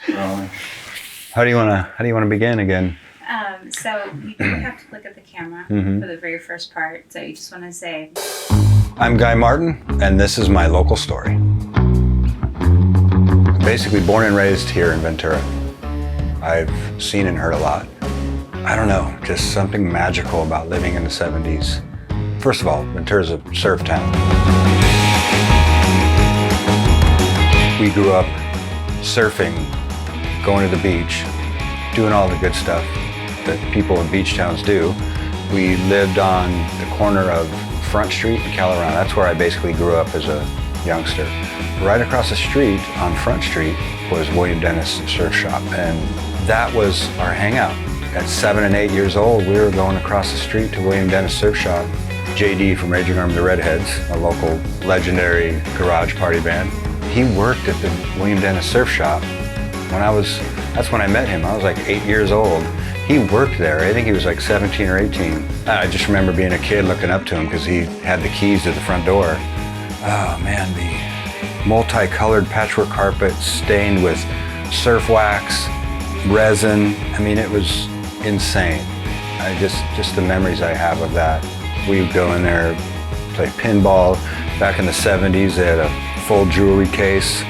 How do you wanna begin again? So you do have to look at the camera for the very first part. So you just want to say, I'm Guy Martin, and this is my local story. Basically born and raised here in Ventura. I've seen and heard a lot. I don't know, just something magical about living in the 70s. First of all, Ventura's a surf town. We grew up surfing, going to the beach, doing all the good stuff that people in beach towns do. We lived on the corner of Front Street and Calorana. That's where I basically grew up as a youngster. Right across the street on Front Street was William Dennis Surf Shop, and that was our hangout. At 7 and 8 years old, we were going across the street to William Dennis Surf Shop. JD from Raging Army the Redheads, a local legendary garage party band. He worked at the William Dennis Surf Shop that's when I met him. I was like 8 years old. He worked there. I think he was like 17 or 18. I just remember being a kid looking up to him because he had the keys to the front door. Oh man, the multicolored patchwork carpet stained with surf wax, resin. I mean, it was insane. Just the memories I have of that. We would go in there, play pinball. Back in the 70s, they had a full jewelry case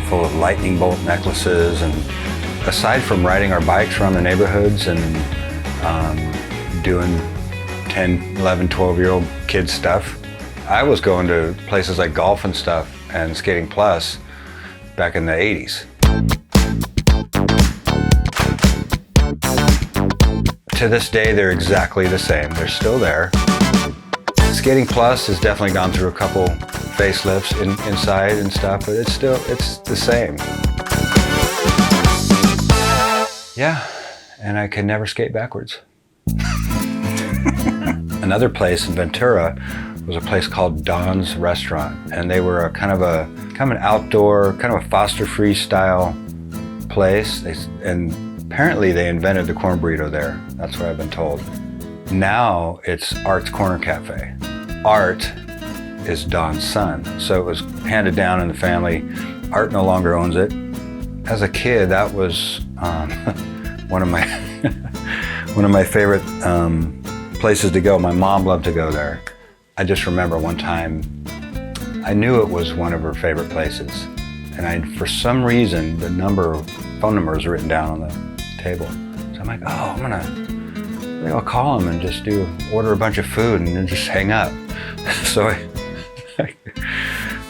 full of lightning bolt necklaces. And aside from riding our bikes around the neighborhoods and doing 10, 11, 12-year-old kid stuff, I was going to places like golf and stuff and Skating Plus back in the 80s. To this day, they're exactly the same. They're still there. Skating Plus has definitely gone through a couple facelifts inside and stuff, but it's the same. Yeah, and I can never skate backwards. Another place in Ventura was a place called Don's Restaurant, and they were kind of an outdoor, kind of a Foster Free style place. And apparently they invented the corn burrito there. That's what I've been told. Now it's Art's Corner Cafe. Art is Don's son, so it was handed down in the family. Art no longer owns it. As a kid, that was one of my favorite places to go. My mom loved to go there. I just remember one time, I knew it was one of her favorite places, and for some reason, the phone number was written down on the table. So I'm like, I'll call him and just order a bunch of food and then just hang up. So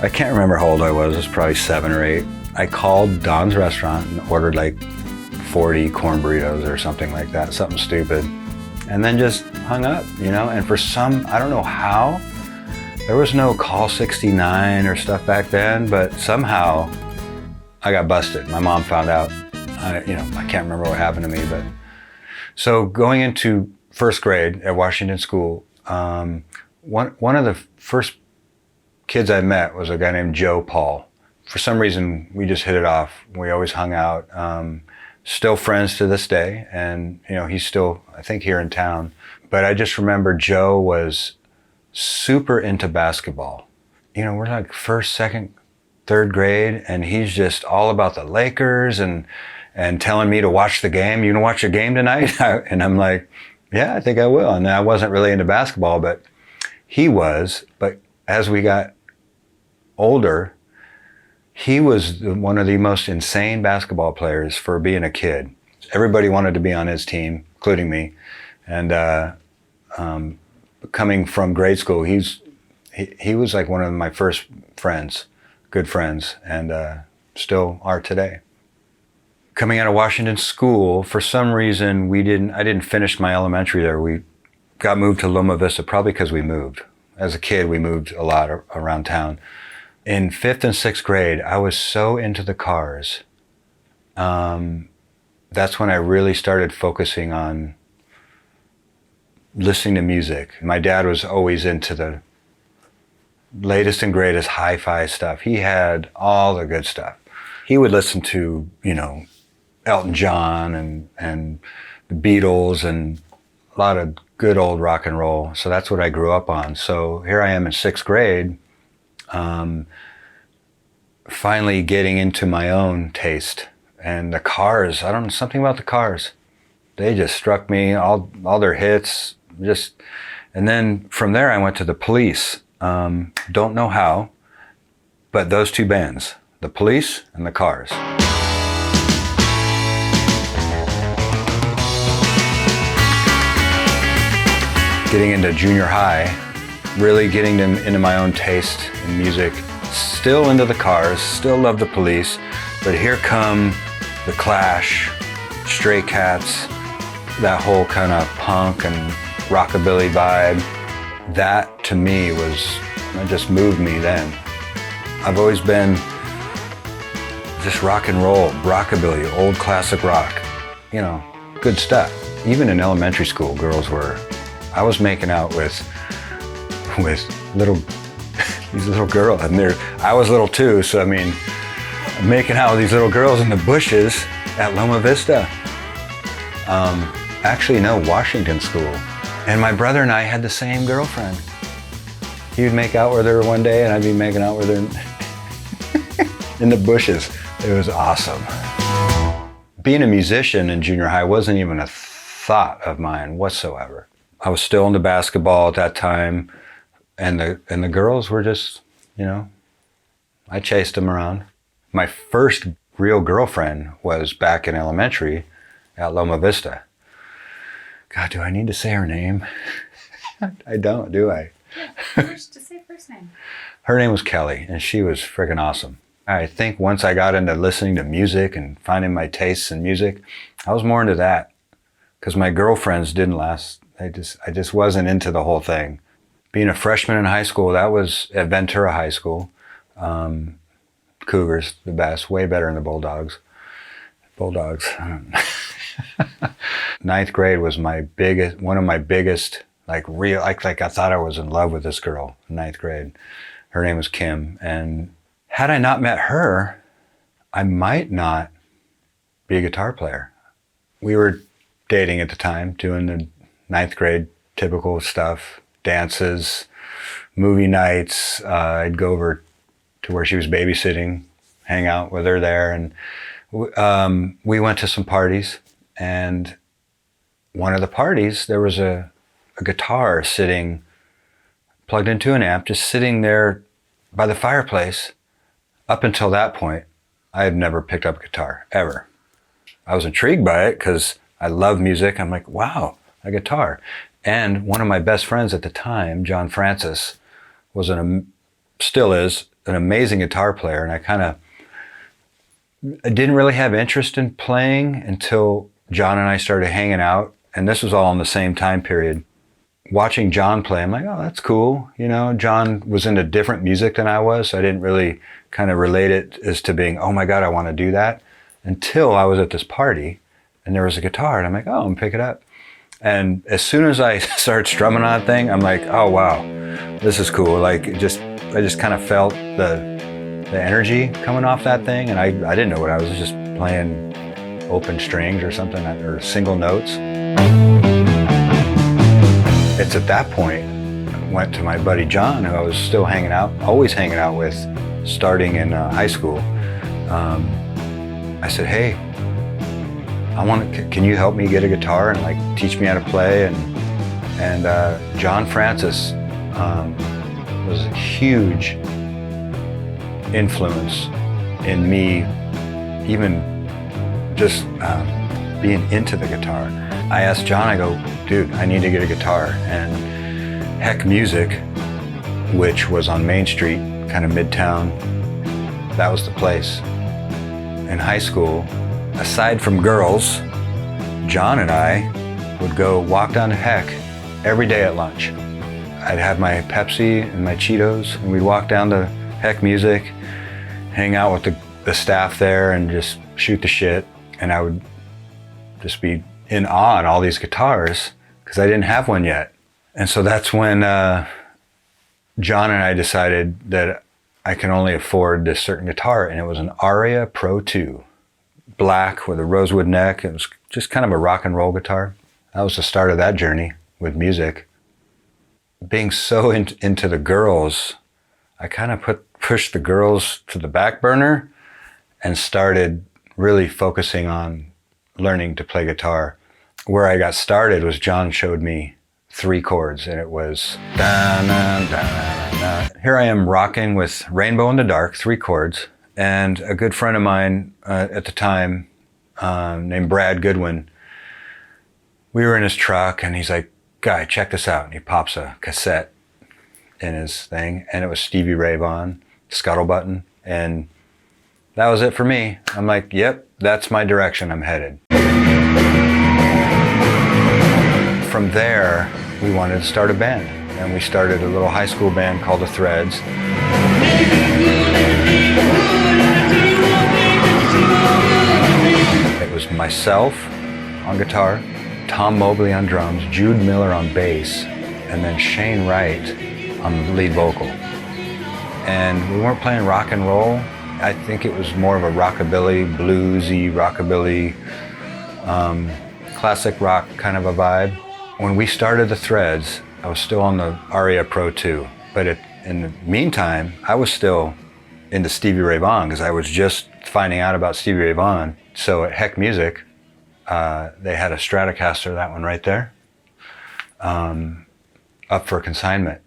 I can't remember how old I was. It was probably 7 or 8. I called Don's Restaurant and ordered like 40 corn burritos or something like that, something stupid, and then just hung up, and for I don't know how, there was no call 69 or stuff back then, but somehow I got busted. My mom found out. I can't remember what happened to me, but so going into first grade at Washington School, one of the first kids I met was a guy named Joe Paul. For some reason, we just hit it off. We always hung out. Still friends to this day, and he's still, I think, here in town. But I just remember Joe was super into basketball. We're like first, second, third grade, and he's just all about the Lakers and telling me to watch the game. You gonna watch a game tonight? And I'm like, yeah, I think I will. And I wasn't really into basketball, but he was. But as we got older, he was one of the most insane basketball players for being a kid. Everybody wanted to be on his team, including me. And coming from grade school, he was like one of my first friends, good friends, and still are today. Coming out of Washington School, for some reason, I didn't finish my elementary there. We got moved to Loma Vista, probably because we moved. As a kid, we moved a lot around town. In 5th and 6th grade, I was so into the Cars. That's when I really started focusing on listening to music. My dad was always into the latest and greatest hi-fi stuff. He had all the good stuff. He would listen to, Elton John and the Beatles and a lot of good old rock and roll. So that's what I grew up on. So here I am in 6th grade, finally getting into my own taste And the Cars, I don't know, something about the Cars. They just struck me, all their hits, just, and then from there I went to the Police. Don't know how, but those two bands, the Police and the Cars. Getting into junior high, really getting into my own taste in music, still into the Cars, still love the Police, but here come the Clash, Stray Cats, that whole kind of punk and rockabilly vibe. That to me it just moved me then. I've always been just rock and roll, rockabilly, old classic rock, you know, good stuff. Even in elementary school, I was making out with these little girls, and I was little too, so I mean, making out with these little girls in the bushes at Loma Vista. Actually, no, Washington School. And my brother and I had the same girlfriend. He would make out with her one day, and I'd be making out with her in the bushes. It was awesome. Being a musician in junior high wasn't even a thought of mine whatsoever. I was still into basketball at that time, and the girls were just, you know, I chased them around. My first real girlfriend was back in elementary at Loma Vista. God, do I need to say her name? I don't, do I? Yeah, just say first name. Her name was Kelly, and she was freaking awesome. I think once I got into listening to music and finding my tastes in music, I was more into that, because my girlfriends didn't last. I just wasn't into the whole thing. Being a freshman in high school, that was at Ventura High School. Cougars, the best, way better than the Bulldogs. Ninth grade was one of my biggest, like I thought I was in love with this girl in ninth grade. Her name was Kim, and had I not met her, I might not be a guitar player. We were dating at the time, doing the ninth grade typical stuff, dances, movie nights. I'd go over to where she was babysitting, hang out with her there, and we went to some parties. And one of the parties, there was a guitar sitting, plugged into an amp, just sitting there by the fireplace. Up until that point, I had never picked up a guitar, ever. I was intrigued by it because I love music. I'm like, wow, a guitar. And one of my best friends at the time, John Francis, still is an amazing guitar player. And I didn't really have interest in playing until John and I started hanging out. And this was all in the same time period. Watching John play, I'm like, oh, that's cool. You know, John was into different music than I was. So I didn't really kind of relate it as to being, oh my God, I want to do that. Until I was at this party and there was a guitar and I'm like, oh, I'm gonna pick it up. And as soon as I started strumming on that thing, I'm like, oh wow, this is cool. Like I just kind of felt the energy coming off that thing. And I didn't know what I was just playing open strings or something, or single notes. It's at that point I went to my buddy John, who I was still always hanging out with, starting in high school. I said, hey, can you help me get a guitar and like teach me how to play? And John Francis was a huge influence in me, even just being into the guitar. I asked John, I go, dude, I need to get a guitar. And Heck Music, which was on Main Street, kind of Midtown, that was the place. In high school, aside from girls, John and I would go walk down to Heck every day at lunch. I'd have my Pepsi and my Cheetos, and we'd walk down to Heck Music, hang out with the staff there and just shoot the shit. And I would just be in awe at all these guitars because I didn't have one yet. And so that's when John and I decided that I can only afford this certain guitar, and it was an Aria Pro 2, black with a rosewood neck. It was just kind of a rock and roll guitar. That was the start of that journey with music. Being so into the girls, I kind of pushed the girls to the back burner and started really focusing on learning to play guitar. Where I got started was John showed me 3 chords, and it was da-na-da-na-na. Here I am rocking with Rainbow in the Dark, 3 chords, and a good friend of mine at the time named Brad Goodwin, we were in his truck, and he's like, "Guy, check this out." And he pops a cassette in his thing, and it was Stevie Ray Vaughan, Scuttlebutton, and that was it for me. I'm like, yep, that's my direction I'm headed. From there, we wanted to start a band, and we started a little high school band called the Threads. It was myself on guitar, Tom Mobley on drums, Jude Miller on bass, and then Shane Wright on the lead vocal. And we weren't playing rock and roll. I think it was more of a rockabilly, bluesy, rockabilly, classic rock kind of a vibe. When we started the Threads, I was still on the Aria Pro 2, but in the meantime, I was still into Stevie Ray Vaughan because I was just finding out about Stevie Ray Vaughan. So at Heck Music, they had a Stratocaster, that one right there, up for consignment.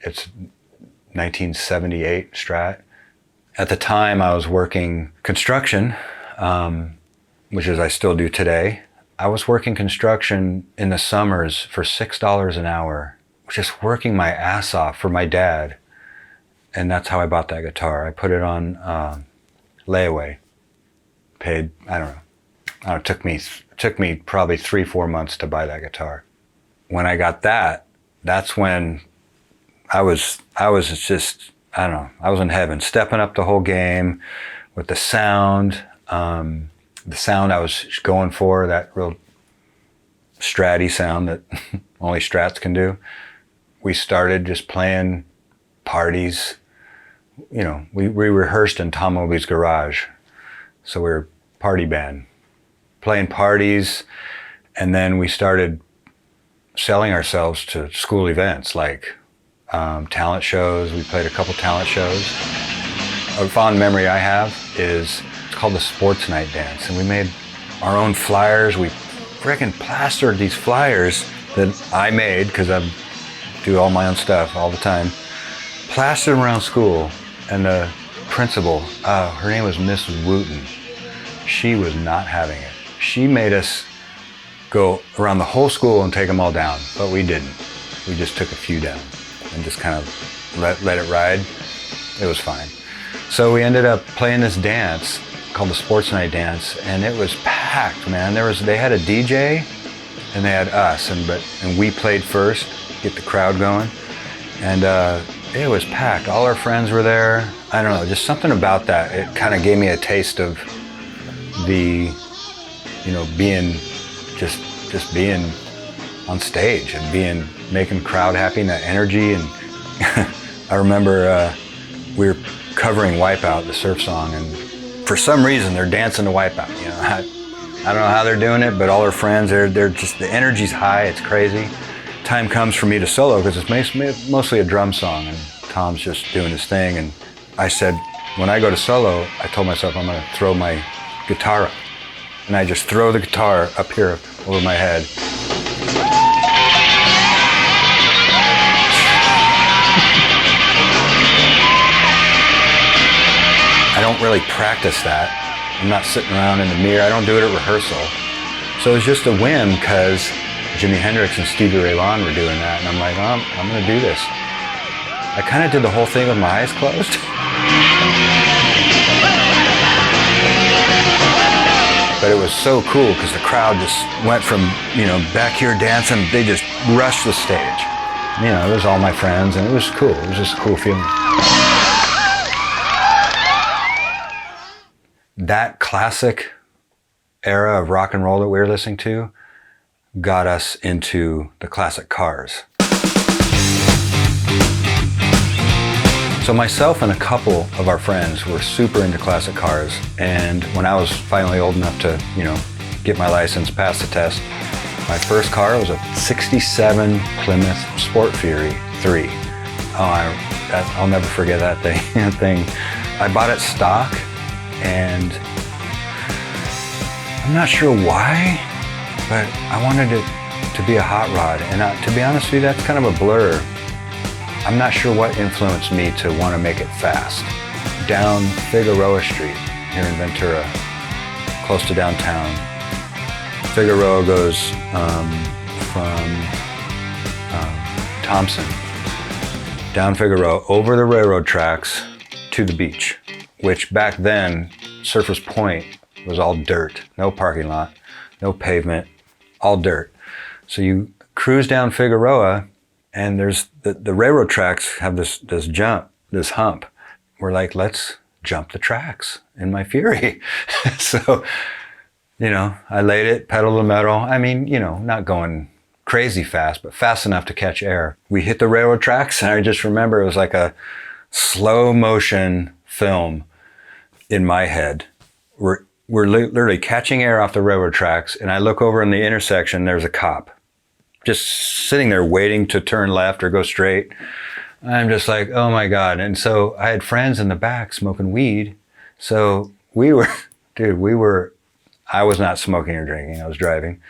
It's 1978 Strat. At the time, I was working construction, which is I still do today. I was working construction in the summers for $6 an hour, just working my ass off for my dad. And that's how I bought that guitar. I put it on layaway. Paid, I don't know, it took me probably 3-4 months to buy that guitar. When I got that, that's when I was just, I don't know, I was in heaven, stepping up the whole game with the sound. The sound I was going for, that real stratty sound that only Strats can do. We started just playing parties. You know, we rehearsed in Tom Mobley's garage. So we were a party band, playing parties, and then we started selling ourselves to school events like talent shows. We played a couple talent shows. A fond memory I have is it's called the Sports Night Dance, and we made our own flyers. We freaking plastered these flyers that I made because I do all my own stuff all the time. Plastered them around school, and the principal, her name was Miss Wooten. She was not having it. She made us go around the whole school and take them all down, but we didn't. We just took a few down and just kind of let it ride. It was fine. So we ended up playing this dance called the Sports Night Dance, and it was packed, man. They had a DJ, and they had us, and we played first, get the crowd going, and it was packed. All our friends were there. I don't know, just something about that. It kind of gave me a taste of the, you know, being just being on stage and making the crowd happy, and that energy. And I remember we were covering Wipeout, the surf song, and for some reason they're dancing to Wipeout. You know, I don't know how they're doing it, but all our friends, they're just, the energy's high. It's crazy. Time comes for me to solo because it's mostly a drum song, and Tom's just doing his thing. And I said, when I go to solo, I told myself I'm gonna throw my guitar up, and I just throw the guitar up here over my head. I don't really practice that. I'm not sitting around in the mirror. I don't do it at rehearsal. So it was just a whim because Jimi Hendrix and Stevie Ray Vaughan were doing that, and I'm like, oh, I'm gonna do this. I kind of did the whole thing with my eyes closed. But it was so cool because the crowd just went from, you know, back here dancing, they just rushed the stage. You know, it was all my friends, and it was cool. It was just a cool feeling. That classic era of rock and roll that we were listening to got us into the classic cars. So myself and a couple of our friends were super into classic cars, and when I was finally old enough to, you know, get my license, pass the test, my first car was a '67 Plymouth Sport Fury 3. I'll never forget that thing. I bought it stock, and I'm not sure why, but I wanted it to be a hot rod. And to be honest with you, that's kind of a blur. I'm not sure what influenced me to want to make it fast. Down Figueroa Street here in Ventura, close to downtown. Figueroa goes from Thompson, down Figueroa, over the railroad tracks to the beach, which back then, Surfers Point was all dirt. No parking lot, no pavement, all dirt. So you cruise down Figueroa, and there's the railroad tracks have this hump. We're like, let's jump the tracks in my fury. So, I laid it, pedal to the metal. I mean, not going crazy fast, but fast enough to catch air. We hit the railroad tracks, and I just remember it was like a slow motion film in my head. We're literally catching air off the railroad tracks, and I look over in the intersection, there's a cop just sitting there waiting to turn left or go straight. I'm just like, oh my God. And so I had friends in the back smoking weed. So I was not smoking or drinking, I was driving.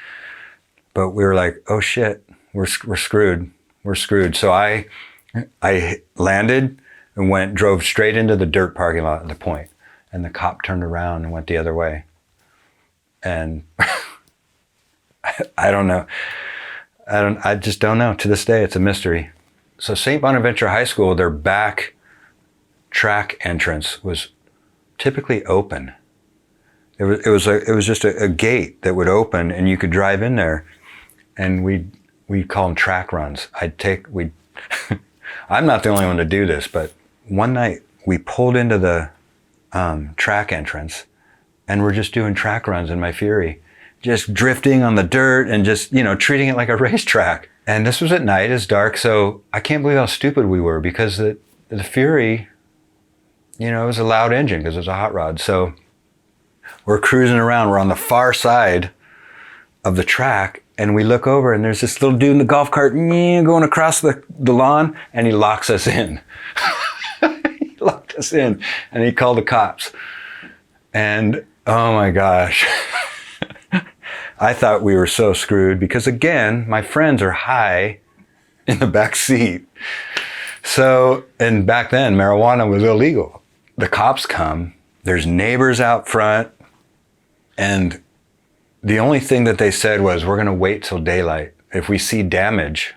But we were like, oh shit, we're screwed. We're screwed. So I landed and drove straight into the dirt parking lot at the point. And the cop turned around and went the other way. And I don't know. I just don't know. To this day, it's a mystery. So St. Bonaventure High School, their back track entrance was typically open. It was just a gate that would open, and you could drive in there. And we'd call them track runs. I'm not the only one to do this, but one night we pulled into the track entrance, and we're just doing track runs in my fury, just drifting on the dirt and just treating it like a racetrack. And this was at night, it's dark, so I can't believe how stupid we were, because the fury, it was a loud engine because it was a hot rod. So we're cruising around, we're on the far side of the track, and we look over, and there's this little dude in the golf cart going across the lawn, and he locks us in. He locked us in, and he called the cops. And oh my gosh, I thought we were so screwed, because again, my friends are high in the back seat. So, and back then, marijuana was illegal. The cops come, there's neighbors out front, and the only thing that they said was, we're gonna wait till daylight. If we see damage,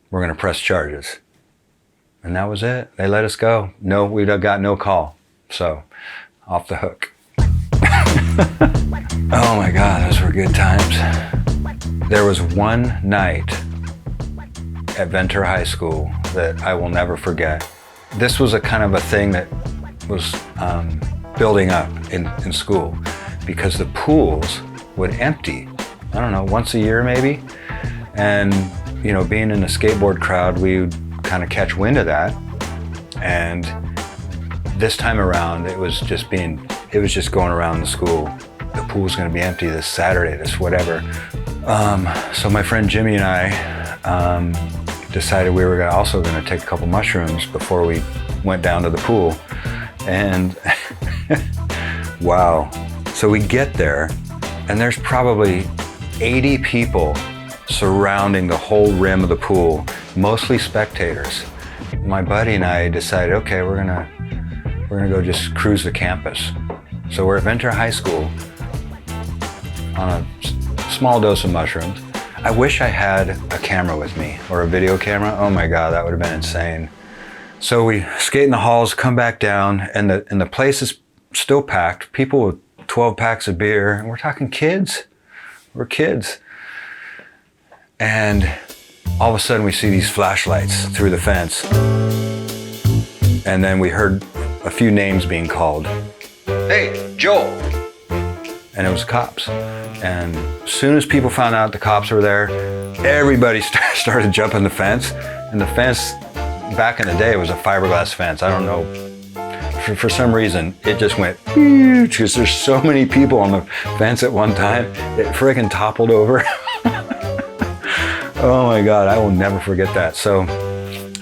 we're gonna press charges. And that was it. They let us go. No, we got no call. So, off the hook. Oh my God, those were good times. There was one night at Ventura High School that I will never forget. This was a kind of a thing that was building up in school, because the pools would empty, I don't know, once a year maybe. And, being in the skateboard crowd, we would kind of catch wind of that. And this time around, it was just going around the school. The pool's gonna be empty this Saturday, this whatever. So my friend Jimi and I decided we were also gonna take a couple mushrooms before we went down to the pool. And wow. So we get there, and there's probably 80 people surrounding the whole rim of the pool, mostly spectators. My buddy and I decided, okay, we're gonna go just cruise the campus. So we're at Ventura High School on a small dose of mushrooms. I wish I had a camera with me, or a video camera. Oh my God, that would have been insane. So we skate in the halls, come back down, and the place is still packed. People with 12 packs of beer, and we're talking kids. We're kids. And all of a sudden we see these flashlights through the fence. And then we heard a few names being called. Hey, Joel. And it was cops. And as soon as people found out the cops were there, everybody started jumping the fence. And the fence, back in the day, was a fiberglass fence. I don't know. For some reason, it just went huge, because there's so many people on the fence at one time. It freaking toppled over. Oh my God, I will never forget that. So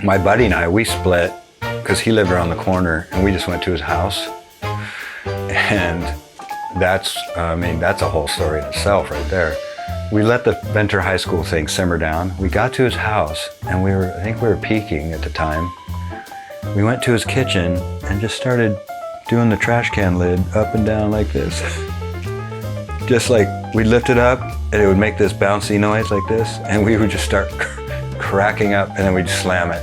my buddy and I, we split, because he lived around the corner, and we just went to his house. And that's a whole story in itself right there. We let the Ventura High School thing simmer down. We got to his house, and I think we were peaking at the time. We went to his kitchen and just started doing the trash can lid up and down like this. Just like we'd lift it up and it would make this bouncy noise like this, and we would just start cracking up, and then we'd slam it.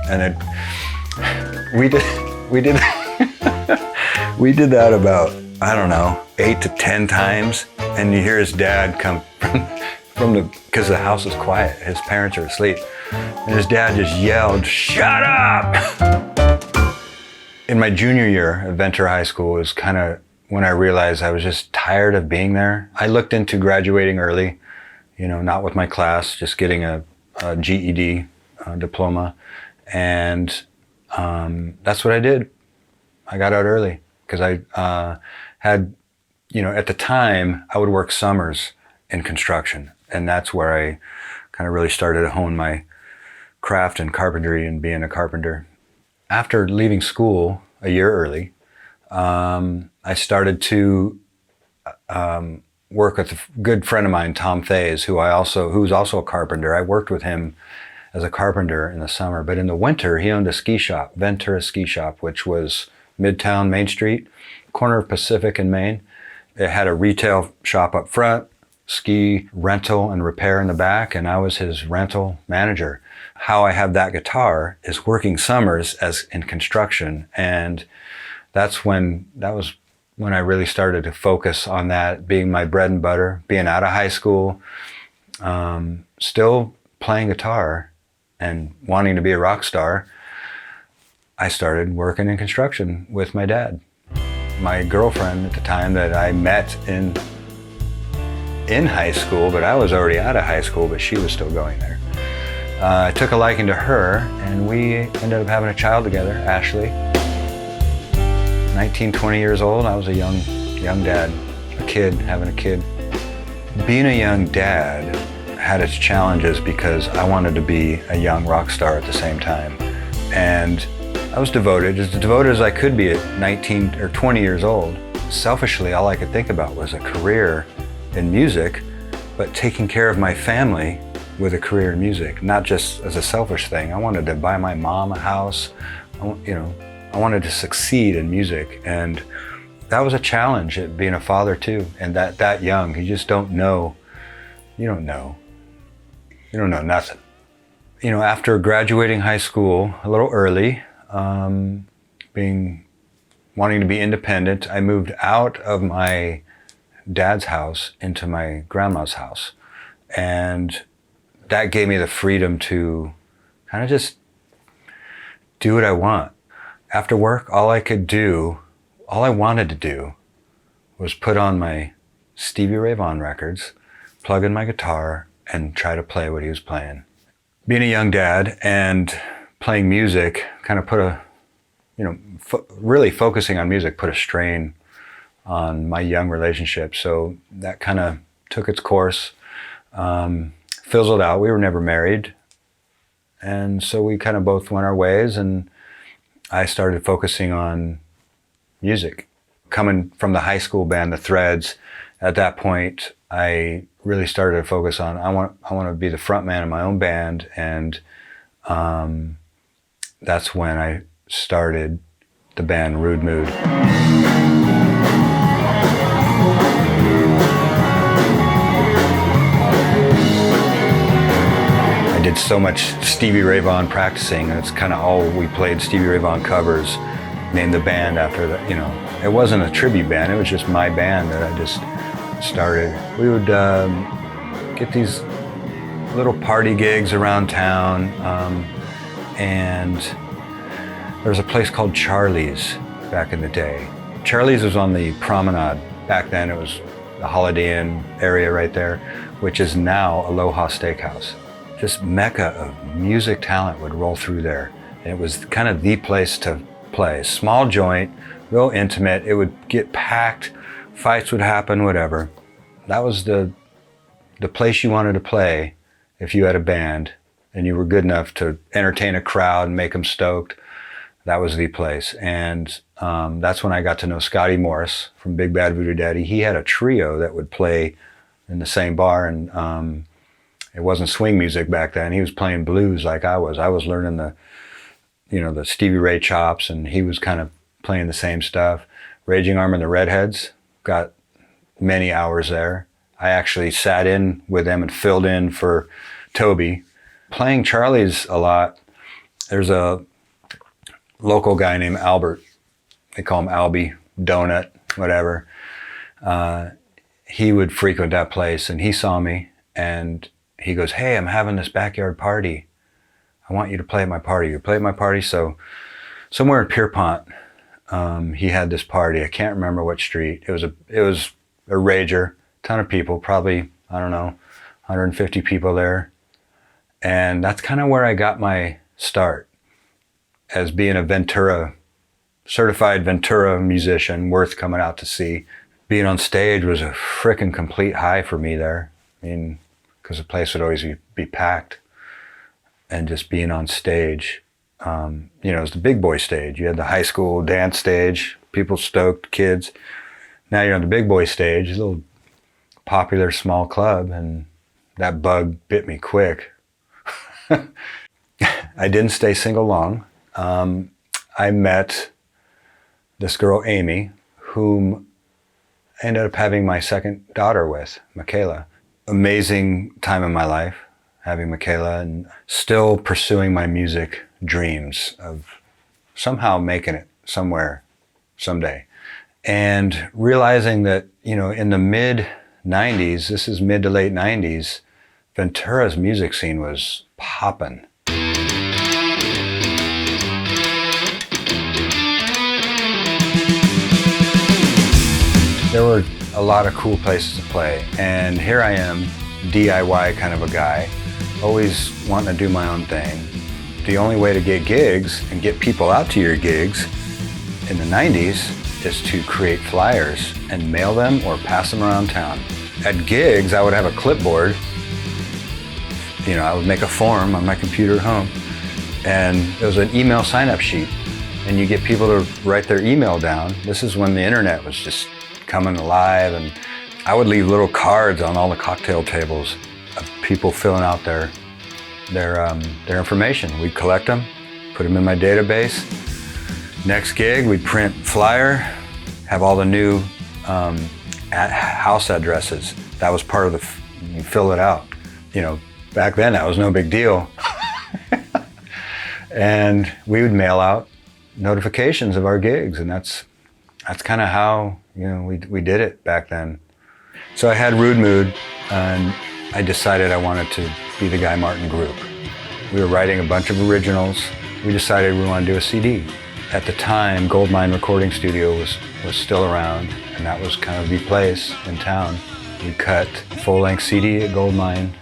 And we did we did that about, I don't know, 8 to 10 times, and you hear his dad come because the house is quiet, his parents are asleep, and his dad just yelled, "Shut up!" In my junior year at Ventura High School was kind of when I realized I was just tired of being there. I looked into graduating early, not with my class, just getting a GED diploma, and that's what I did. I got out early because I had, at the time I would work summers in construction, and that's where I kind of really started to hone my craft and carpentry and being a carpenter. After leaving school a year early, I started to work with a good friend of mine, Tom Fays, who's also a carpenter. I worked with him as a carpenter in the summer, but in the winter he owned a ski shop, Ventura Ski Shop, which was Midtown Main Street, corner of Pacific and Main. It had a retail shop up front, ski rental and repair in the back, and I was his rental manager. How I have that guitar is working summers as in construction, and that was when I really started to focus on that being my bread and butter, being out of high school, still playing guitar and wanting to be a rock star. I started working in construction with my dad. My girlfriend at the time that I met in high school, but I was already out of high school, but she was still going there. I took a liking to her, and we ended up having a child together, Ashley. 19, 20 years old, I was a young dad, having a kid. Being a young dad had its challenges because I wanted to be a young rock star at the same time. And I was devoted as I could be at 19 or 20 years old. Selfishly, all I could think about was a career in music, but taking care of my family with a career in music, not just as a selfish thing. I wanted to buy my mom a house. I wanted to succeed in music, and that was a challenge at being a father too. And that young, you just don't know. You don't know nothing. After graduating high school a little early, wanting to be independent, I moved out of my dad's house into my grandma's house, and that gave me the freedom to kind of just do what I want. After work, all I wanted to do was put on my Stevie Ray Vaughan records, plug in my guitar, and try to play what he was playing. Being a young dad and playing music kind of put really focusing on music put a strain on my young relationship. So that kind of took its course, fizzled out. We were never married. And so we kind of both went our ways, and I started focusing on music. Coming from the high school band, the Threads, at that point, I really started to focus on, I want to be the front man of my own band, and that's when I started the band Rude Mood. I did so much Stevie Ray Vaughan practicing, and it's kind of all we played, Stevie Ray Vaughan covers. Named the band after that. It wasn't a tribute band, it was just my band that I just started. We would get these little party gigs around town, and there was a place called Charlie's back in the day. Charlie's was on the Promenade. Back then it was the Holiday Inn area right there, which is now Aloha Steakhouse. Just mecca of music talent would roll through there, and it was kind of the place to play. Small joint, real intimate. It would get packed, fights would happen, whatever. That was the place you wanted to play if you had a band and you were good enough to entertain a crowd and make them stoked. That was the place. And That's when I got to know Scotty Morris from Big Bad Voodoo Daddy. He had a trio that would play in the same bar, and it wasn't swing music back then. He was playing blues like I was. I was learning the Stevie Ray chops, and he was kind of playing the same stuff. Raging Arm and the Redheads, got many hours there. I actually sat in with them and filled in for Toby. Playing Charlie's a lot. There's a local guy named Albert. They call him Albie, Donut, whatever. He would frequent that place, and he saw me, and he goes, "Hey, I'm having this backyard party. I want you to play at my party." You play at my party? So somewhere in Pierpont, he had this party. I can't remember what street. It was a rager, ton of people, probably, I don't know, 150 people there. And that's kind of where I got my start as being a Ventura, certified Ventura musician, worth coming out to see. Being on stage was a frickin' complete high for me there. I mean, because the place would always be packed. And just being on stage, it was the big boy stage. You had the high school dance stage, people stoked, kids. Now you're on the big boy stage, a little popular small club, and that bug bit me quick. I didn't stay single long. I met this girl, Amy, whom I ended up having my second daughter with, Michaela. Amazing time in my life, having Michaela, and still pursuing my music dreams of somehow making it somewhere, someday. And realizing that, in the mid 90s, this is mid to late 90s, Ventura's music scene was popping. There were a lot of cool places to play, and here I am, DIY kind of a guy, always wanting to do my own thing. The only way to get gigs and get people out to your gigs in the 90s is to create flyers and mail them or pass them around town. At gigs, I would have a clipboard. I would make a form on my computer at home, and it was an email sign-up sheet, and you get people to write their email down. This is when the internet was just coming alive, and I would leave little cards on all the cocktail tables of people filling out their information. We'd collect them, put them in my database. Next gig, we'd print flyer, have all the new house addresses. That was part of you fill it out. Back then that was no big deal. And we would mail out notifications of our gigs, and that's kind of how we did it back then. So I had Rude Mood, and I decided I wanted to be the Guy Martin group. We were writing a bunch of originals. We decided we wanted to do a CD. At the time, Goldmine Recording Studio was still around, and that was kind of the place in town. We cut full-length CD at Goldmine,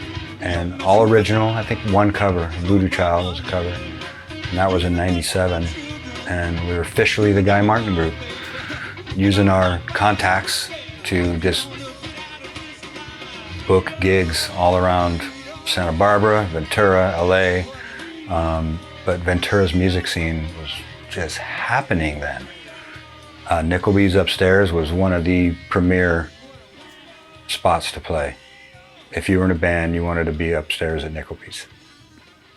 and all original. I think one cover, Voodoo Child was a cover, and that was in '97. And we were officially the Guy Martin group, using our contacts to just book gigs all around Santa Barbara, Ventura, LA. But Ventura's music scene was just happening then. Nickelby's Upstairs was one of the premier spots to play. If you were in a band, you wanted to be upstairs at Nickelby's.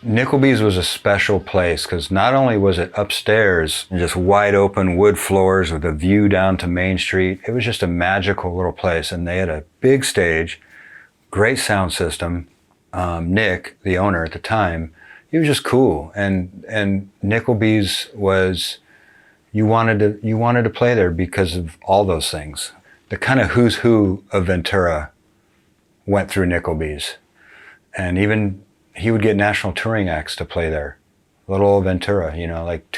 Nickelby's was a special place because not only was it upstairs, just wide open wood floors with a view down to Main Street, it was just a magical little place. And they had a big stage, great sound system. Nick, the owner at the time, he was just cool. And Nickelby's was, you wanted to play there because of all those things. The kind of who's who of Ventura went through Nickelby's. And even he would get national touring acts to play there. Little old Ventura, like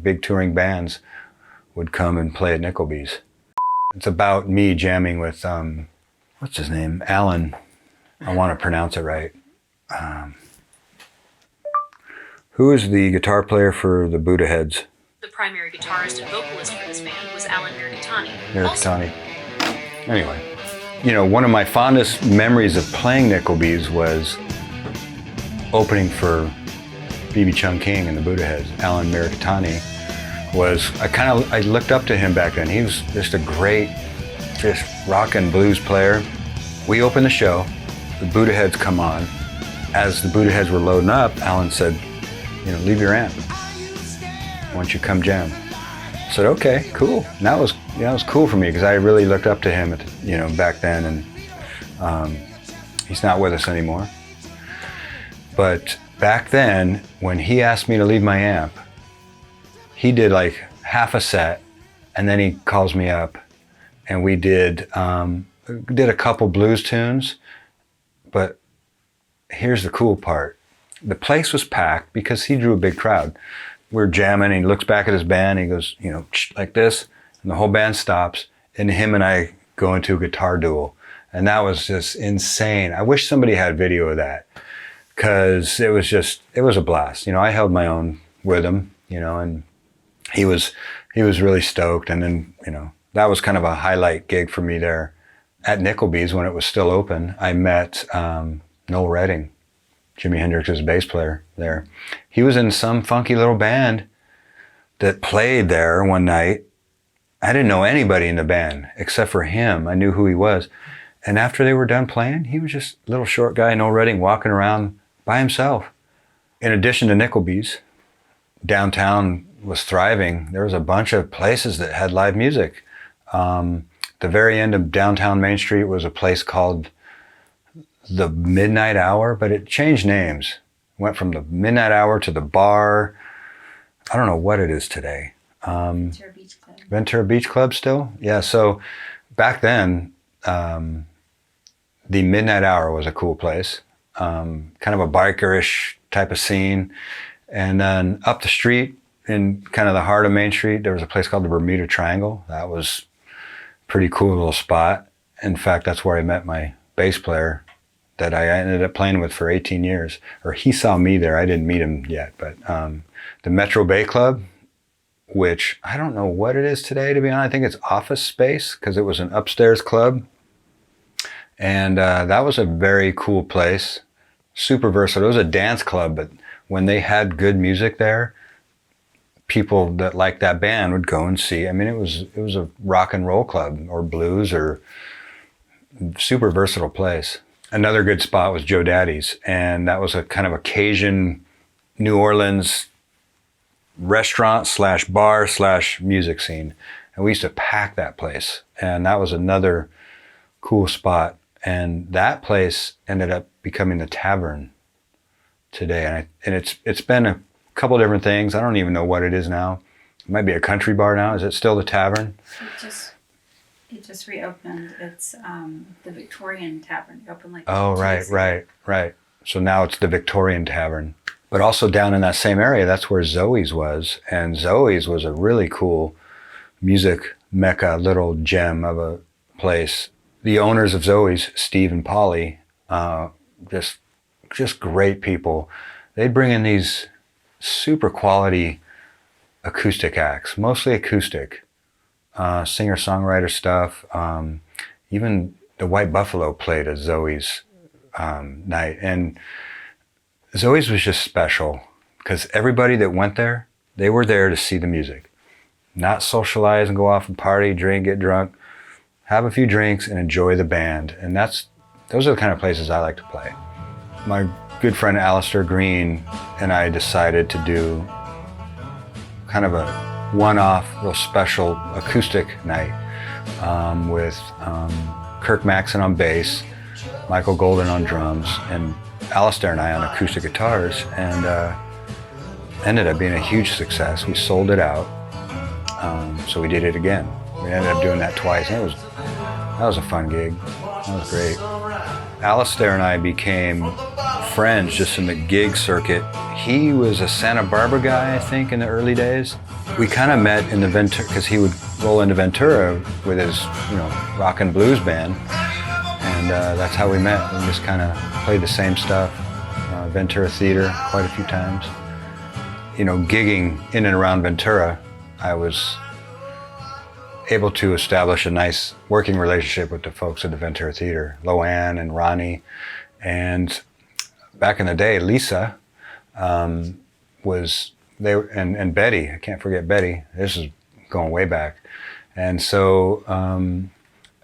big touring bands would come and play at Nickelby's. It's about me jamming with, what's his name? Alan. I want to pronounce it right. Who is the guitar player for the Buddha Heads? The primary guitarist and vocalist for this band was Alan Mirikitani. Mirikitani. Anyway, one of my fondest memories of playing Nickelby's was opening for B.B. Chung King and the Buddha Heads. Alan Mirikitani was I looked up to him back then. He was just a great, just rock and blues player. We opened the show, the Buddha Heads come on. As the Buddha Heads were loading up, Alan said, leave your amp. Why don't you come jam? I said, okay, cool. And that was cool for me because I really looked up to him, back then, and he's not with us anymore. But back then, when he asked me to leave my amp, he did like half a set, and then he calls me up, and we did a couple blues tunes. But here's the cool part: the place was packed because he drew a big crowd. We're jamming, and he looks back at his band, and he goes, like this, and the whole band stops, and him and I go into a guitar duel, and that was just insane. I wish somebody had video of that, because it was a blast. I held my own with him, and he was really stoked. And then, that was kind of a highlight gig for me there at Nickelby's when it was still open. I met Noel Redding, Jimi Hendrix's bass player there. He was in some funky little band that played there one night. I didn't know anybody in the band except for him. I knew who he was. And after they were done playing, he was just a little short guy, Noel Redding, walking around by himself. In addition to Nickelby's, downtown was thriving. There was a bunch of places that had live music. The very end of downtown Main Street was a place called the Midnight Hour, but it changed names. Went from the Midnight Hour to the Bar. I don't know what it is today. Ventura Beach Club. Ventura Beach Club still? Yeah, so back then, the Midnight Hour was a cool place. Kind of a bikerish type of scene. And then up the street in kind of the heart of Main Street, there was a place called the Bermuda Triangle. That was a pretty cool little spot. In fact, that's where I met my bass player that I ended up playing with for 18 years. Or he saw me there. I didn't meet him yet. But the Metro Bay Club, which I don't know what it is today, to be honest. I think it's office space because it was an upstairs club. And that was a very cool place. Super versatile. It was a dance club, but when they had good music there, people that liked that band would go and see. I mean, it was a rock and roll club or blues or super versatile place. Another good spot was Joe Daddy's, and that was a kind of a Cajun New Orleans restaurant / bar / music scene. And we used to pack that place, and that was another cool spot. And that place ended up becoming the Tavern today. And it's been a couple different things. I don't even know what it is now. It might be a country bar now. Is it still the Tavern? It just reopened. It's the Victorian Tavern. It opened like right. So now it's the Victorian Tavern. But also down in that same area, that's where Zoe's was. And Zoe's was a really cool music mecca, little gem of a place. The owners of Zoe's, Steve and Polly, just great people. They'd bring in these super quality acoustic acts, mostly acoustic, singer-songwriter stuff. Even the White Buffalo played at Zoe's night. And Zoe's was just special because everybody that went there, they were there to see the music, not socialize and go off and party, drink, get drunk. Have a few drinks and enjoy the band. And those are the kind of places I like to play. My good friend Alistair Green and I decided to do kind of a one-off, real special acoustic night with Kirk Maxon on bass, Michael Golden on drums, and Alistair and I on acoustic guitars, and ended up being a huge success. We sold it out, so we did it again. We ended up doing that twice, and that was a fun gig. That was great. Alistair and I became friends just in the gig circuit. He was a Santa Barbara guy, I think, in the early days. We kind of met in the Ventura, because he would roll into Ventura with his, rock and blues band, and that's how we met. We just kind of played the same stuff. Ventura Theater quite a few times. Gigging in and around Ventura, I was able to establish a nice working relationship with the folks at the Ventura Theater, Loanne and Ronnie. And back in the day, Lisa was and Betty, I can't forget Betty. This is going way back. And so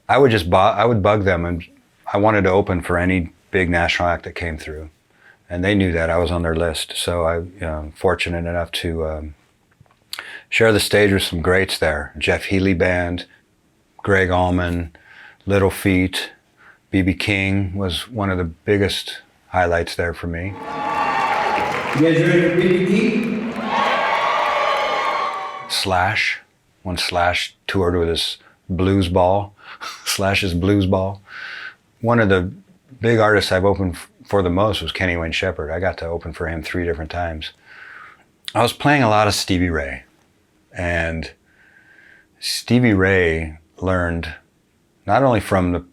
I would bug them, and I wanted to open for any big national act that came through. And they knew that I was on their list. So I'm fortunate enough to share the stage with some greats there. Jeff Healey Band, Greg Allman, Little Feat, B.B. King was one of the biggest highlights there for me. You guys ready for B.B. King? Slash, when Slash toured with his blues ball, Slash's blues ball. One of the big artists I've opened for the most was Kenny Wayne Shepherd. I got to open for him 3 different times. I was playing a lot of Stevie Ray, and Stevie Ray learned not only from the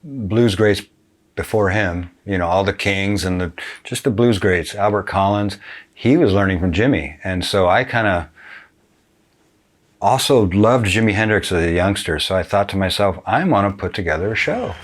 blues greats before him, you know, all the Kings and just the blues greats, Albert Collins, he was learning from Jimi. And so I kind of also loved Jimi Hendrix as a youngster. So I thought to myself, I want to put together a show.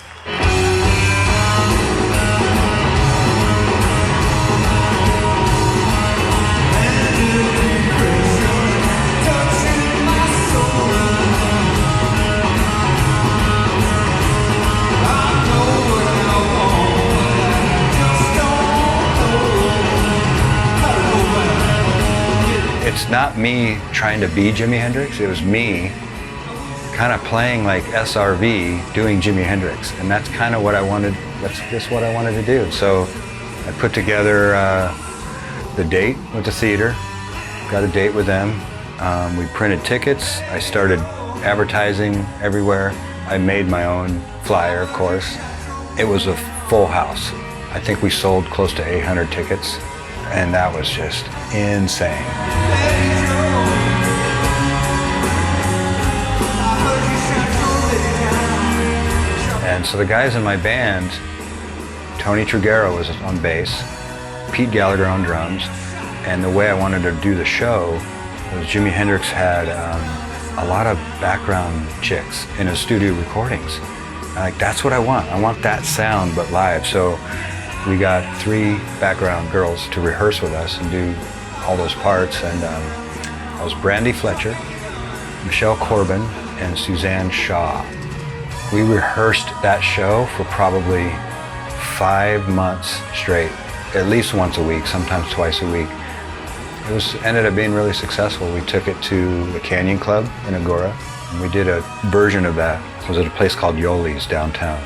It's not me trying to be Jimi Hendrix, it was me kind of playing like SRV doing Jimi Hendrix, and that's kind of what I wanted, that's just what I wanted to do. So I put together the date with the theater, got a date with them, we printed tickets, I started advertising everywhere, I made my own flyer, of course. It was a full house. I think we sold close to 800 tickets, and that was just insane. And so the guys in my band, Tony Trugero was on bass, Pete Gallagher on drums, and the way I wanted to do the show was Jimi Hendrix had a lot of background chicks in his studio recordings. That's what I want. I want that sound, but live. So we got 3 background girls to rehearse with us and do all those parts. And I was Brandy Fletcher, Michelle Corbin, and Suzanne Shaw. We rehearsed that show for probably 5 months straight, at least once a week, sometimes twice a week. It ended up being really successful. We took it to the Canyon Club in Agora, and we did a version of that. It was at a place called Yoli's downtown.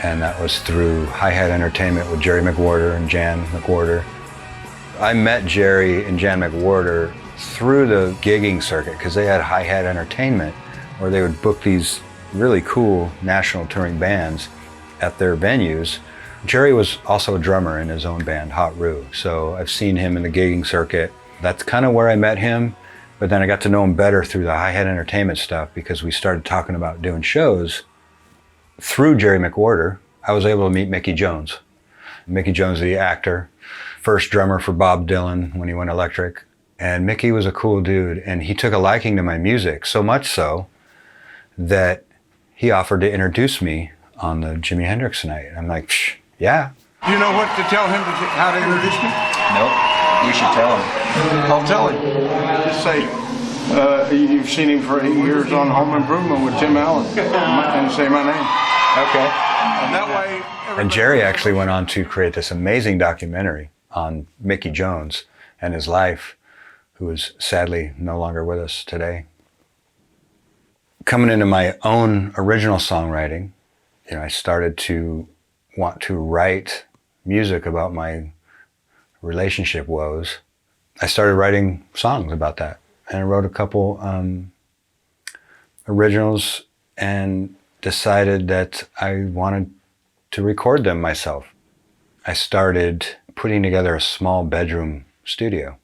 And that was through Hi-Hat Entertainment with Jerry McWhorter and Jan McWhorter. I met Jerry and Jan McWhorter through the gigging circuit because they had Hi-Hat Entertainment where they would book these really cool national touring bands at their venues. Jerry was also a drummer in his own band, Hot Roo, so I've seen him in the gigging circuit. That's kind of where I met him, but then I got to know him better through the Hi-Hat Entertainment stuff because we started talking about doing shows. Through Jerry McWhorter, I was able to meet Mickey Jones. Mickey Jones, the actor, first drummer for Bob Dylan when he went electric. And Mickey was a cool dude, and he took a liking to my music, so much so that he offered to introduce me on the Jimi Hendrix night. I'm like, psh, yeah. Do you know what to tell him how to introduce me? Nope. You should tell him. I'll tell him. Just say, you've seen him for 8 years on Home Improvement with Tim Allen, and say my name. Okay. And that way. And Jerry actually went on to create this amazing documentary on Mickey Jones and his life, who is sadly no longer with us today. Coming into my own original songwriting, I started to want to write music about my relationship woes. I started writing songs about that, and I wrote a couple originals and decided that I wanted to record them myself. I started putting together a small bedroom studio.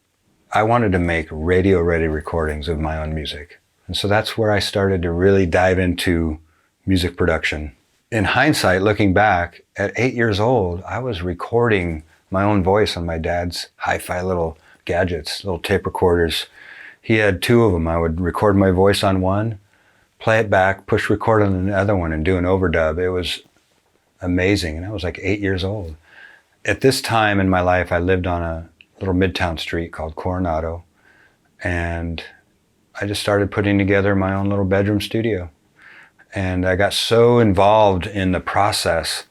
I wanted to make radio-ready recordings of my own music. And so that's where I started to really dive into music production. In hindsight, looking back, at 8 years old, I was recording my own voice on my dad's hi-fi little gadgets, little tape recorders. He had 2 of them. I would record my voice on one, play it back, push record on the other one, and do an overdub. It was amazing, and I was like 8 years old. At this time in my life, I lived on a little midtown street called Coronado. And I just started putting together my own little bedroom studio. And I got so involved in the process,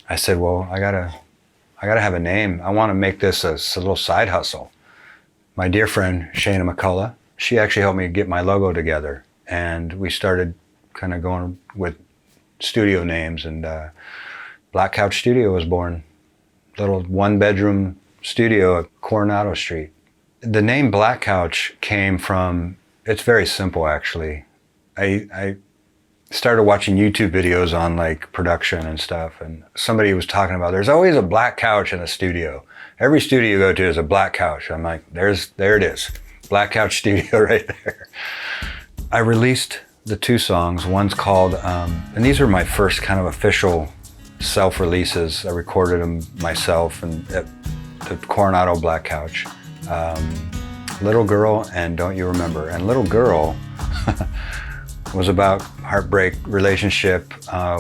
I said, well, I gotta have a name. I want to make this a little side hustle. My dear friend, Shana McCullough, she actually helped me get my logo together. And we started kind of going with studio names, and Black Couch Studio was born. Little one-bedroom studio at Coronado Street. The name Black Couch came from, it's very simple actually. I started watching YouTube videos on like production and stuff, and somebody was talking about there's always a black couch in a studio. Every studio you go to is a black couch. I'm like, there it is. Black Couch Studio right there. I released the 2 songs. One's called, and these are my first kind of official self-releases. I recorded them myself and at the Coronado Black Couch. Little Girl and Don't You Remember. And Little Girl was about heartbreak relationship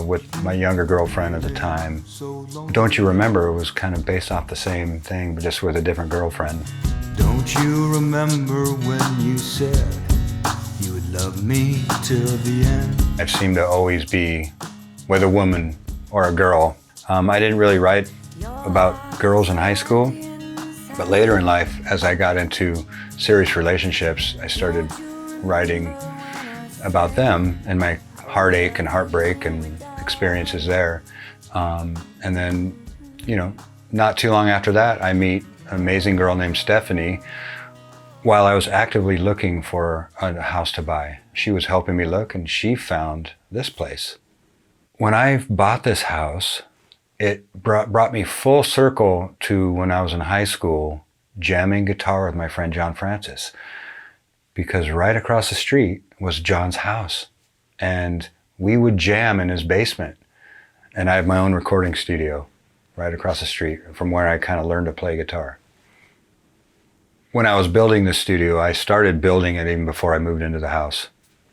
with my younger girlfriend at the time. Don't You Remember was kind of based off the same thing, but just with a different girlfriend. Don't you remember when you said you would love me till the end? I seemed to always be with a woman or a girl. I didn't really write about girls in high school, but later in life, as I got into serious relationships, I started writing about them and my heartache and heartbreak and experiences there. And then, not too long after that, I meet an amazing girl named Stephanie while I was actively looking for a house to buy. She was helping me look, and she found this place. When I bought this house, it brought me full circle to when I was in high school, jamming guitar with my friend John Francis, because right across the street was John's house, and we would jam in his basement. And I have my own recording studio right across the street from where I kind of learned to play guitar. When I was building the studio, I started building it even before I moved into the house.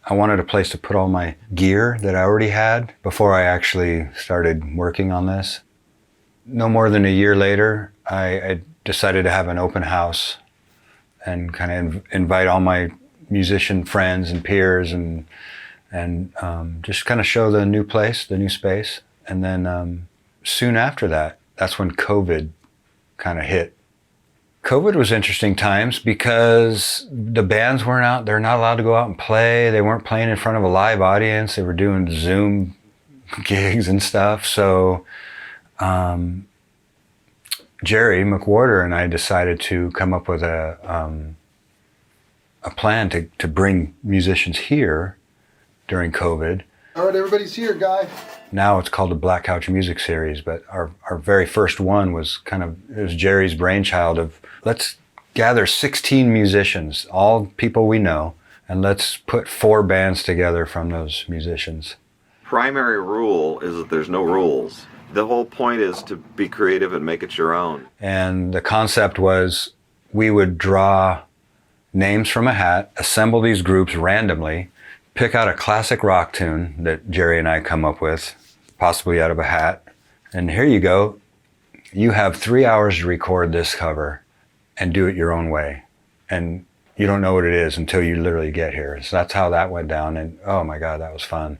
I wanted a place to put all my gear that I already had before I actually started working on this. No more than a year later, I decided to have an open house and kind of invite all my musician friends and peers and just kind of show the new place, the new space. And then soon after that, that's when COVID kind of hit. COVID was interesting times because the bands weren't out. They're not allowed to go out and play. They weren't playing in front of a live audience. They were doing Zoom gigs and stuff. So Jerry McWhorter and I decided to come up with a plan to bring musicians here during COVID. All right, everybody's here, Guy. Now it's called the Black Couch Music Series, but our very first one was it was Jerry's brainchild of, let's gather 16 musicians, all people we know, and let's put 4 bands together from those musicians. Primary rule is that there's no rules. The whole point is to be creative and make it your own. And the concept was we would draw names from a hat, assemble these groups randomly, pick out a classic rock tune that Jerry and I come up with, possibly out of a hat, and here you go. You have 3 hours to record this cover and do it your own way. And you don't know what it is until you literally get here. So that's how that went down, and oh my God, that was fun.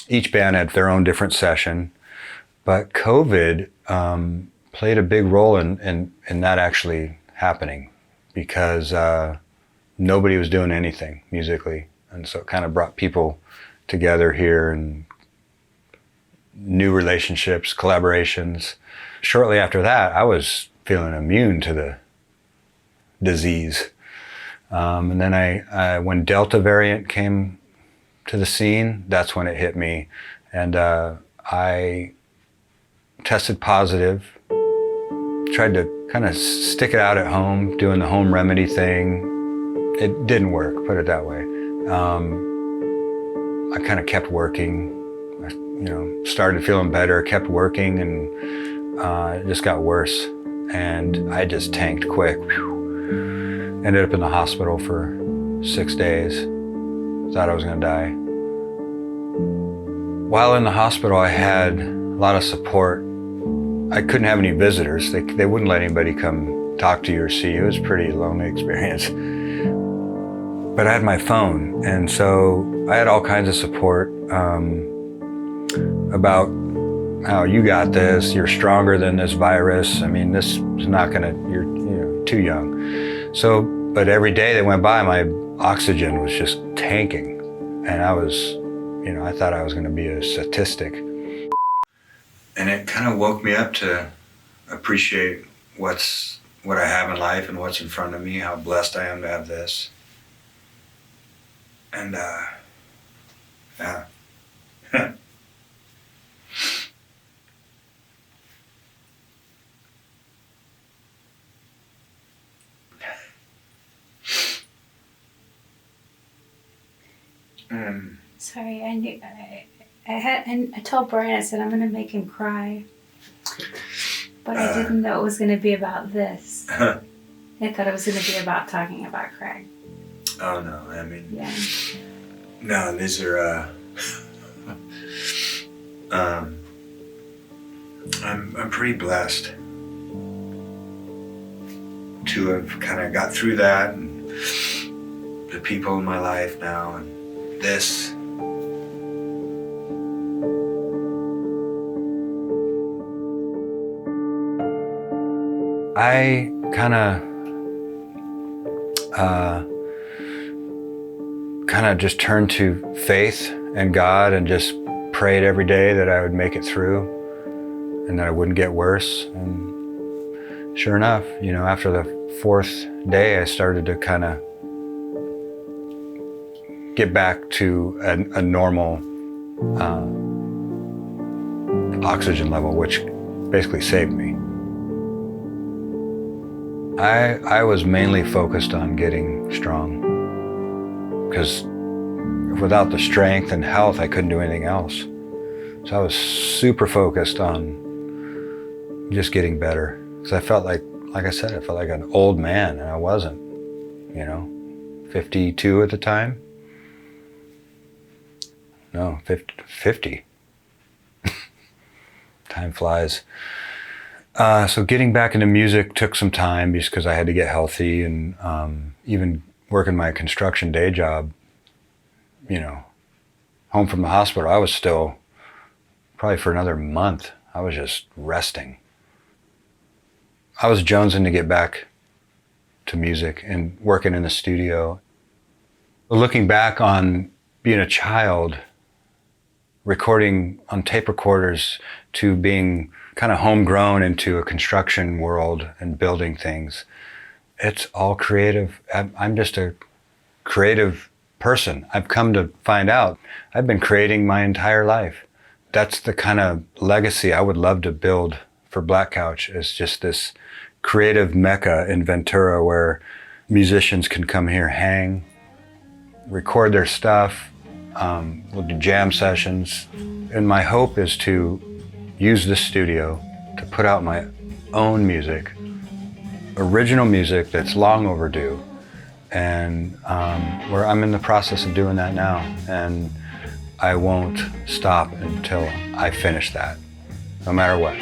Each band had their own different session, but COVID played a big role in that actually happening, because nobody was doing anything musically. And so it kind of brought people together here, and new relationships, collaborations. Shortly after that, I was feeling immune to the disease. And then when Delta variant came to the scene, that's when it hit me. And I tested positive, tried to kind of stick it out at home, doing the home remedy thing. It didn't work, put it that way. I kind of kept working. I started feeling better, kept working, and it just got worse. And I just tanked quick. Ended up in the hospital for 6 days. Thought I was gonna die. While in the hospital, I had a lot of support. I couldn't have any visitors. They wouldn't let anybody come talk to you or see you. It was a pretty lonely experience. But I had my phone, and so I had all kinds of support about how you got this, you're stronger than this virus. I mean, this is not gonna, you're too young. So, but every day that went by, my oxygen was just tanking. And I was, I thought I was gonna be a statistic. And it kind of woke me up to appreciate what I have in life and what's in front of me, how blessed I am to have this. And yeah. Sorry, I told Brian, I said I'm gonna make him cry, but I didn't know it was gonna be about this. I thought it was gonna be about talking about Craig. Oh no, I mean, yeah. No, these are. I'm pretty blessed to have kind of got through that, and the people in my life now, and this. I kind of just turned to faith and God and just prayed every day that I would make it through and that I wouldn't get worse. And sure enough, after the 4th day, I started to kind of get back to a normal oxygen level, which basically saved me. I was mainly focused on getting strong, because without the strength and health, I couldn't do anything else. So I was super focused on just getting better, because I felt like I said, I felt like an old man, and I wasn't, 52 at the time. No, 50. Time flies. So getting back into music took some time just because I had to get healthy, and even working my construction day job, home from the hospital, I was still, probably for another month, I was just resting. I was jonesing to get back to music and working in the studio. Looking back on being a child, recording on tape recorders, to being kind of homegrown into a construction world and building things. It's all creative. I'm just a creative person. I've come to find out I've been creating my entire life. That's the kind of legacy I would love to build for Black Couch, is just this creative mecca in Ventura where musicians can come here, hang, record their stuff. We'll do jam sessions. And my hope is to use this studio to put out my own music, original music that's long overdue. And where I'm in the process of doing that now. And I won't stop until I finish that, no matter what.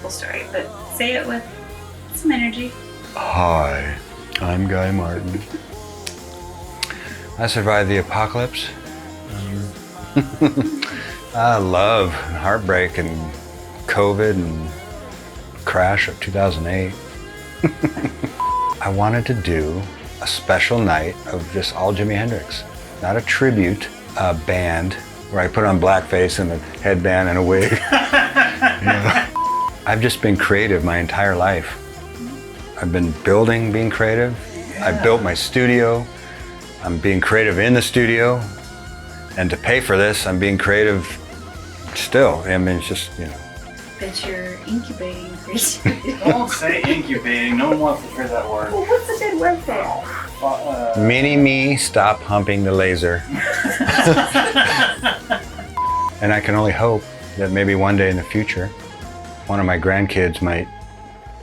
Story, but say it with some energy. Hi, I'm Guy Martin. I survived the apocalypse Love, heartbreak, and COVID, and crash of 2008. I wanted to do a special night of just all Jimi Hendrix, not a tribute band where I put on blackface and a headband and a wig. You know? I've just been creative my entire life. I've been being creative. I built my studio. I'm being creative in the studio. And to pay for this, I'm being creative still. I mean, it's just, you know. That you're incubating creativity. Don't say incubating. No one wants to hear that word. Well, what's a good word for it? Mini-me, stop humping the laser. And I can only hope that maybe one day in the future, one of my grandkids might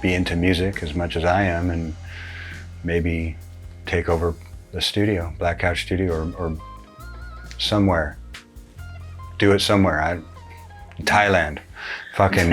be into music as much as I am and maybe take over the studio, Black Couch Studio, or somewhere. Do it somewhere. Thailand. Fucking.